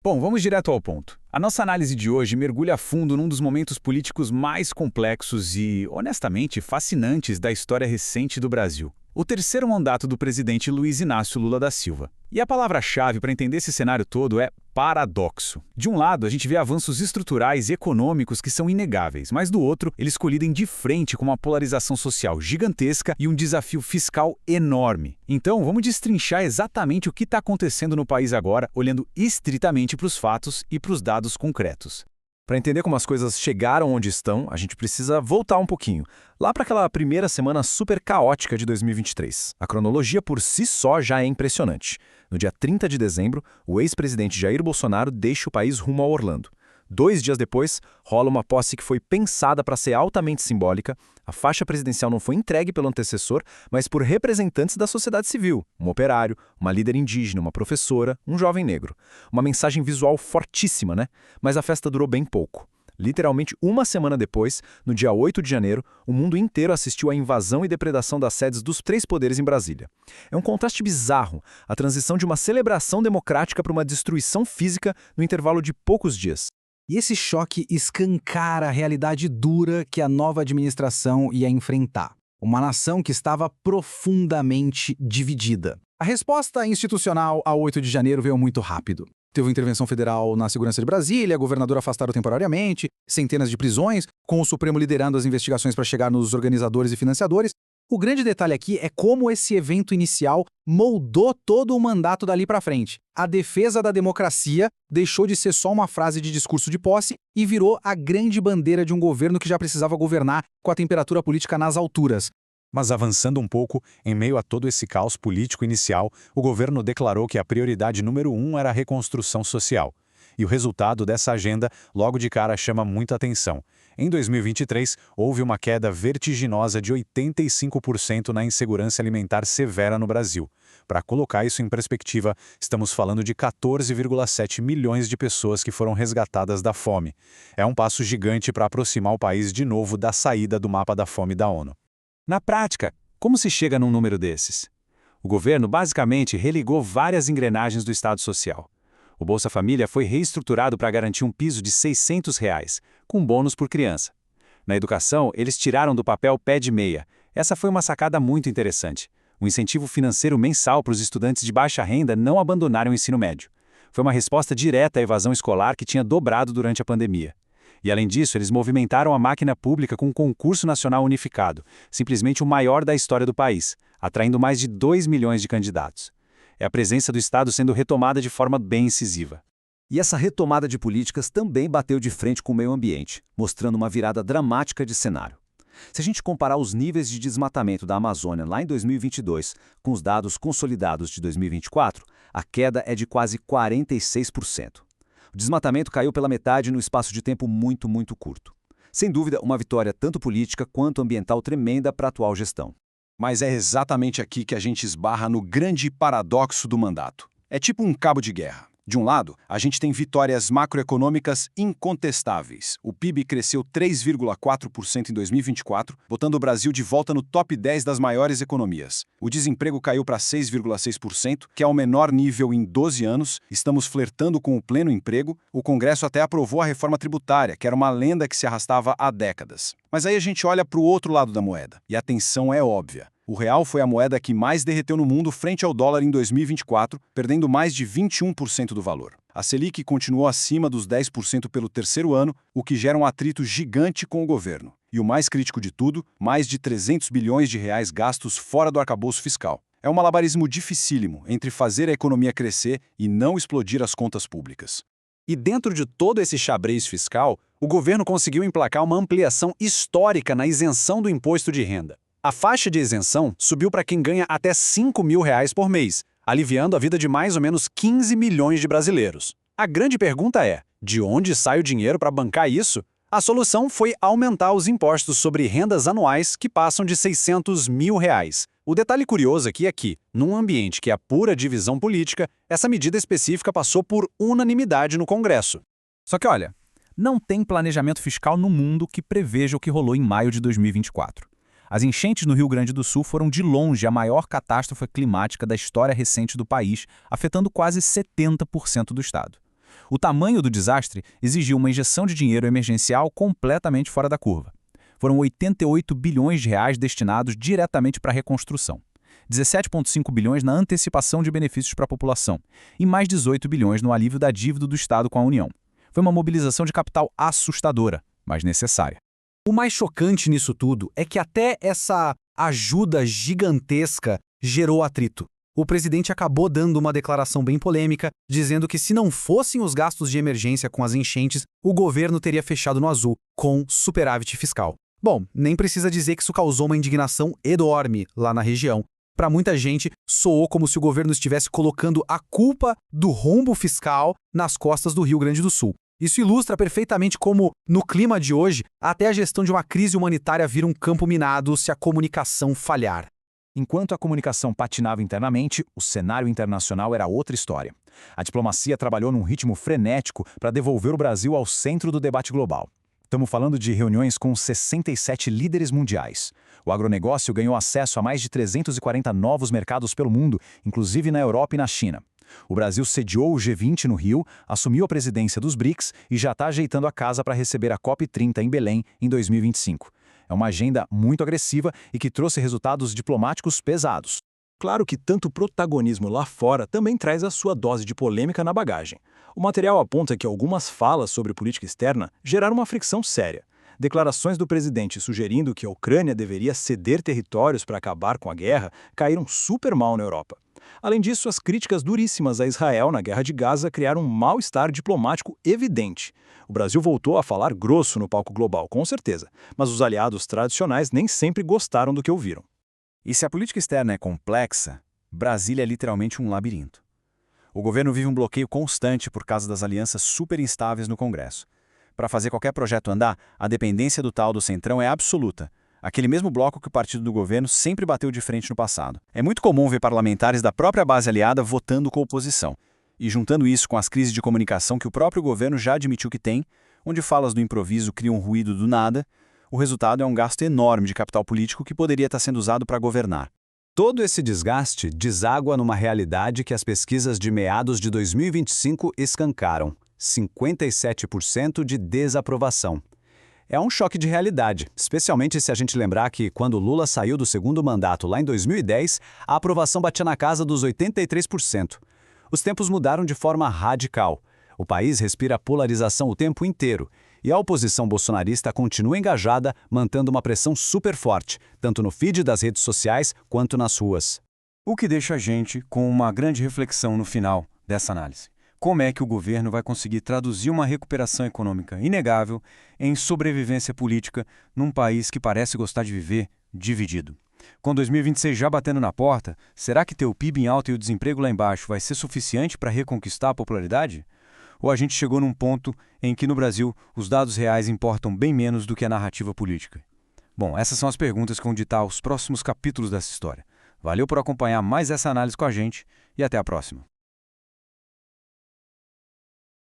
Bom, vamos direto ao ponto. A nossa análise de hoje mergulha a fundo num dos momentos políticos mais complexos e, honestamente, fascinantes da história recente do Brasil. O terceiro mandato do presidente Luiz Inácio Lula da Silva. E a palavra-chave para entender esse cenário todo é paradoxo. De um lado, a gente vê avanços estruturais e econômicos que são inegáveis, mas do outro, eles colidem de frente com uma polarização social gigantesca e um desafio fiscal enorme. Então, vamos destrinchar exatamente o que está acontecendo no país agora, olhando estritamente para os fatos e para os dados concretos. Para entender como as coisas chegaram onde estão, a gente precisa voltar um pouquinho, lá para aquela primeira semana super caótica de 2023. A cronologia por si só já é impressionante. No dia 30 de dezembro, o ex-presidente Jair Bolsonaro deixa o país rumo a Orlando. 2 dias depois, rola uma posse que foi pensada para ser altamente simbólica. A faixa presidencial não foi entregue pelo antecessor, mas por representantes da sociedade civil, um operário, uma líder indígena, uma professora, um jovem negro. Uma mensagem visual fortíssima, né? Mas a festa durou bem pouco. Literalmente uma semana depois, no dia 8 de janeiro, o mundo inteiro assistiu à invasão e depredação das sedes dos 3 poderes em Brasília. É um contraste bizarro, a transição de uma celebração democrática para uma destruição física no intervalo de poucos dias. E esse choque escancara a realidade dura que a nova administração ia enfrentar. Uma nação que estava profundamente dividida. A resposta institucional a 8 de janeiro veio muito rápido. Teve uma intervenção federal na segurança de Brasília, governador afastado temporariamente, centenas de prisões, com o Supremo liderando as investigações para chegar nos organizadores e financiadores. O grande detalhe aqui é como esse evento inicial moldou todo o mandato dali para frente. A defesa da democracia deixou de ser só uma frase de discurso de posse e virou a grande bandeira de um governo que já precisava governar com a temperatura política nas alturas. Mas avançando um pouco, em meio a todo esse caos político inicial, o governo declarou que a prioridade número 1 era a reconstrução social. E o resultado dessa agenda logo de cara chama muita atenção. Em 2023, houve uma queda vertiginosa de 85% na insegurança alimentar severa no Brasil. Para colocar isso em perspectiva, estamos falando de 14,7 milhões de pessoas que foram resgatadas da fome. É um passo gigante para aproximar o país de novo da saída do mapa da fome da ONU. Na prática, como se chega num número desses? O governo basicamente religou várias engrenagens do Estado Social. O Bolsa Família foi reestruturado para garantir um piso de R$ 600, com bônus por criança. Na educação, eles tiraram do papel pé de meia. Essa foi uma sacada muito interessante. Um incentivo financeiro mensal para os estudantes de baixa renda não abandonarem o ensino médio. Foi uma resposta direta à evasão escolar que tinha dobrado durante a pandemia. E além disso, eles movimentaram a máquina pública com um concurso nacional unificado, simplesmente o maior da história do país, atraindo mais de 2 milhões de candidatos. É a presença do Estado sendo retomada de forma bem incisiva. E essa retomada de políticas também bateu de frente com o meio ambiente, mostrando uma virada dramática de cenário. Se a gente comparar os níveis de desmatamento da Amazônia lá em 2022 com os dados consolidados de 2024, a queda é de quase 46%. O desmatamento caiu pela metade no espaço de tempo muito curto. Sem dúvida, uma vitória tanto política quanto ambiental tremenda para a atual gestão. Mas é exatamente aqui que a gente esbarra no grande paradoxo do mandato. É tipo um cabo de guerra. De um lado, a gente tem vitórias macroeconômicas incontestáveis. O PIB cresceu 3,4% em 2024, botando o Brasil de volta no top 10 das maiores economias. O desemprego caiu para 6,6%, que é o menor nível em 12 anos. Estamos flertando com o pleno emprego. O Congresso até aprovou a reforma tributária, que era uma lenda que se arrastava há décadas. Mas aí a gente olha para o outro lado da moeda, e a tensão é óbvia. O real foi a moeda que mais derreteu no mundo frente ao dólar em 2024, perdendo mais de 21% do valor. A Selic continuou acima dos 10% pelo terceiro ano, o que gera um atrito gigante com o governo. E o mais crítico de tudo, mais de 300 bilhões de reais gastos fora do arcabouço fiscal. É um malabarismo dificílimo entre fazer a economia crescer e não explodir as contas públicas. E dentro de todo esse xadrez fiscal, o governo conseguiu emplacar uma ampliação histórica na isenção do imposto de renda. A faixa de isenção subiu para quem ganha até R$ 5.000 por mês, aliviando a vida de mais ou menos 15 milhões de brasileiros. A grande pergunta é, de onde sai o dinheiro para bancar isso? A solução foi aumentar os impostos sobre rendas anuais que passam de R$ 600 mil. O detalhe curioso aqui é que, num ambiente que é pura divisão política, essa medida específica passou por unanimidade no Congresso. Só que olha, não tem planejamento fiscal no mundo que preveja o que rolou em maio de 2024. As enchentes no Rio Grande do Sul foram de longe a maior catástrofe climática da história recente do país, afetando quase 70% do estado. O tamanho do desastre exigiu uma injeção de dinheiro emergencial completamente fora da curva. Foram 88 bilhões de reais destinados diretamente para a reconstrução, 17,5 bilhões na antecipação de benefícios para a população e mais 18 bilhões no alívio da dívida do Estado com a União. Foi uma mobilização de capital assustadora, mas necessária. O mais chocante nisso tudo é que até essa ajuda gigantesca gerou atrito. O presidente acabou dando uma declaração bem polêmica, dizendo que se não fossem os gastos de emergência com as enchentes, o governo teria fechado no azul, com superávit fiscal. Bom, nem precisa dizer que isso causou uma indignação enorme lá na região. Para muita gente, soou como se o governo estivesse colocando a culpa do rombo fiscal nas costas do Rio Grande do Sul. Isso ilustra perfeitamente como, no clima de hoje, até a gestão de uma crise humanitária vira um campo minado se a comunicação falhar. Enquanto a comunicação patinava internamente, o cenário internacional era outra história. A diplomacia trabalhou num ritmo frenético para devolver o Brasil ao centro do debate global. Estamos falando de reuniões com 67 líderes mundiais. O agronegócio ganhou acesso a mais de 340 novos mercados pelo mundo, inclusive na Europa e na China. O Brasil sediou o G20 no Rio, assumiu a presidência dos BRICS e já está ajeitando a casa para receber a COP30 em Belém em 2025. É uma agenda muito agressiva e que trouxe resultados diplomáticos pesados. Claro que tanto protagonismo lá fora também traz a sua dose de polêmica na bagagem. O material aponta que algumas falas sobre política externa geraram uma fricção séria. Declarações do presidente sugerindo que a Ucrânia deveria ceder territórios para acabar com a guerra caíram super mal na Europa. Além disso, as críticas duríssimas a Israel na guerra de Gaza criaram um mal-estar diplomático evidente. O Brasil voltou a falar grosso no palco global, com certeza, mas os aliados tradicionais nem sempre gostaram do que ouviram. E se a política externa é complexa, Brasília é literalmente um labirinto. O governo vive um bloqueio constante por causa das alianças super instáveis no Congresso. Para fazer qualquer projeto andar, a dependência do tal do Centrão é absoluta. Aquele mesmo bloco que o partido do governo sempre bateu de frente no passado. É muito comum ver parlamentares da própria base aliada votando com oposição. E juntando isso com as crises de comunicação que o próprio governo já admitiu que tem, onde falas do improviso criam um ruído do nada, o resultado é um gasto enorme de capital político que poderia estar sendo usado para governar. Todo esse desgaste deságua numa realidade que as pesquisas de meados de 2025 escancaram: 57% de desaprovação. É um choque de realidade, especialmente se a gente lembrar que, quando Lula saiu do segundo mandato lá em 2010, a aprovação batia na casa dos 83%. Os tempos mudaram de forma radical. O país respira polarização o tempo inteiro, e a oposição bolsonarista continua engajada, mantendo uma pressão super forte, tanto no feed das redes sociais quanto nas ruas. O que deixa a gente com uma grande reflexão no final dessa análise. Como é que o governo vai conseguir traduzir uma recuperação econômica inegável em sobrevivência política num país que parece gostar de viver dividido? Com 2026 já batendo na porta, será que ter o PIB em alta e o desemprego lá embaixo vai ser suficiente para reconquistar a popularidade? Ou a gente chegou num ponto em que no Brasil os dados reais importam bem menos do que a narrativa política? Bom, essas são as perguntas que vão ditar os próximos capítulos dessa história. Valeu por acompanhar mais essa análise com a gente e até a próxima.